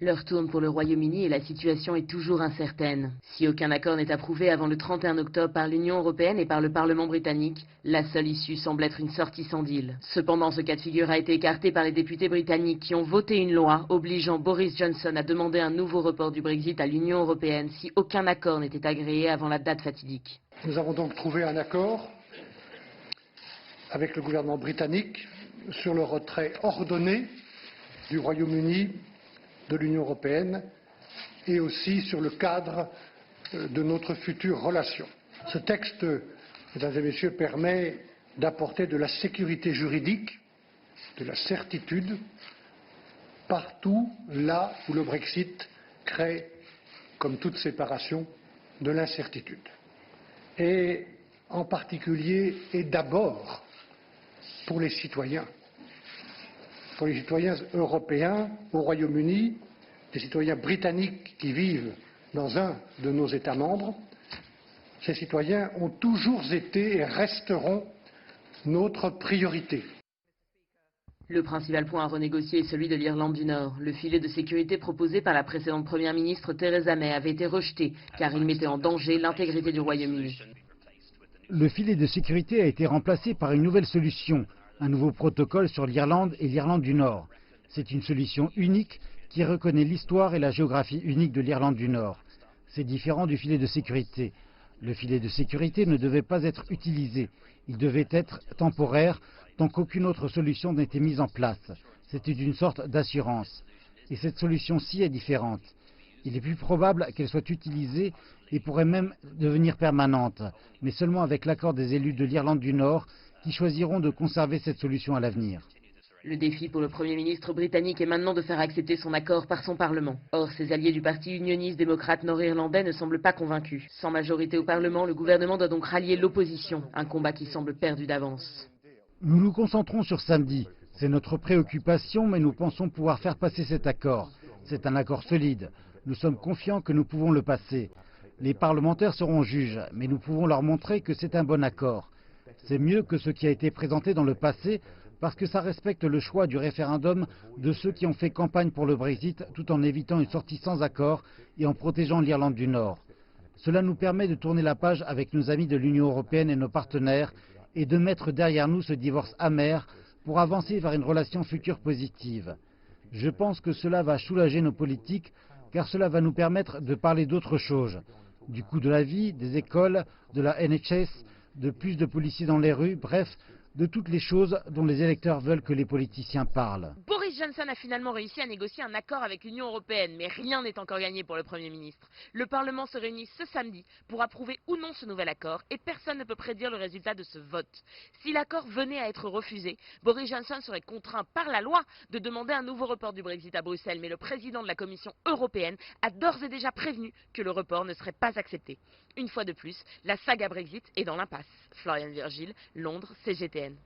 L'heure tourne pour le Royaume-Uni et la situation est toujours incertaine. Si aucun accord n'est approuvé avant le 31 octobre par l'Union européenne et par le Parlement britannique, la seule issue semble être une sortie sans deal. Cependant, ce cas de figure a été écarté par les députés britanniques qui ont voté une loi obligeant Boris Johnson à demander un nouveau report du Brexit à l'Union européenne si aucun accord n'était agréé avant la date fatidique. Nous avons donc trouvé un accord avec le gouvernement britannique sur le retrait ordonné du Royaume-Uni de l'Union européenne et aussi sur le cadre de notre future relation. Ce texte, mesdames et messieurs, permet d'apporter de la sécurité juridique, de la certitude, partout là où le Brexit crée, comme toute séparation, de l'incertitude. Et en particulier et d'abord pour les citoyens européens au Royaume-Uni, les citoyens britanniques qui vivent dans un de nos États membres. Ces citoyens ont toujours été et resteront notre priorité. Le principal point à renégocier est celui de l'Irlande du Nord. Le filet de sécurité proposé par la précédente première ministre Theresa May avait été rejeté car il mettait en danger l'intégrité du Royaume-Uni. Le filet de sécurité a été remplacé par une nouvelle solution, un nouveau protocole sur l'Irlande et l'Irlande du Nord. C'est une solution unique qui reconnaît l'histoire et la géographie unique de l'Irlande du Nord. C'est différent du filet de sécurité. Le filet de sécurité ne devait pas être utilisé. Il devait être temporaire tant qu'aucune autre solution n'était mise en place. C'était une sorte d'assurance. Et cette solution-ci est différente. Il est plus probable qu'elle soit utilisée et pourrait même devenir permanente, mais seulement avec l'accord des élus de l'Irlande du Nord qui choisiront de conserver cette solution à l'avenir. Le défi pour le Premier ministre britannique est maintenant de faire accepter son accord par son Parlement. Or, ses alliés du parti unioniste démocrate nord-irlandais ne semblent pas convaincus. Sans majorité au Parlement, le gouvernement doit donc rallier l'opposition, un combat qui semble perdu d'avance. Nous nous concentrons sur samedi. C'est notre préoccupation, mais nous pensons pouvoir faire passer cet accord. C'est un accord solide. Nous sommes confiants que nous pouvons le passer. Les parlementaires seront juges, mais nous pouvons leur montrer que c'est un bon accord. C'est mieux que ce qui a été présenté dans le passé, parce que ça respecte le choix du référendum de ceux qui ont fait campagne pour le Brexit tout en évitant une sortie sans accord et en protégeant l'Irlande du Nord. Cela nous permet de tourner la page avec nos amis de l'Union européenne et nos partenaires et de mettre derrière nous ce divorce amer pour avancer vers une relation future positive. Je pense que cela va soulager nos politiques car cela va nous permettre de parler d'autre chose, du coût de la vie, des écoles, de la NHS, de plus de policiers dans les rues, bref, de toutes les choses dont les électeurs veulent que les politiciens parlent. Boris Johnson a finalement réussi à négocier un accord avec l'Union européenne, mais rien n'est encore gagné pour le Premier ministre. Le Parlement se réunit ce samedi pour approuver ou non ce nouvel accord et personne ne peut prédire le résultat de ce vote. Si l'accord venait à être refusé, Boris Johnson serait contraint par la loi de demander un nouveau report du Brexit à Bruxelles, mais le président de la Commission européenne a d'ores et déjà prévenu que le report ne serait pas accepté. Une fois de plus, la saga Brexit est dans l'impasse. Florian Virgile, Londres, CGTN.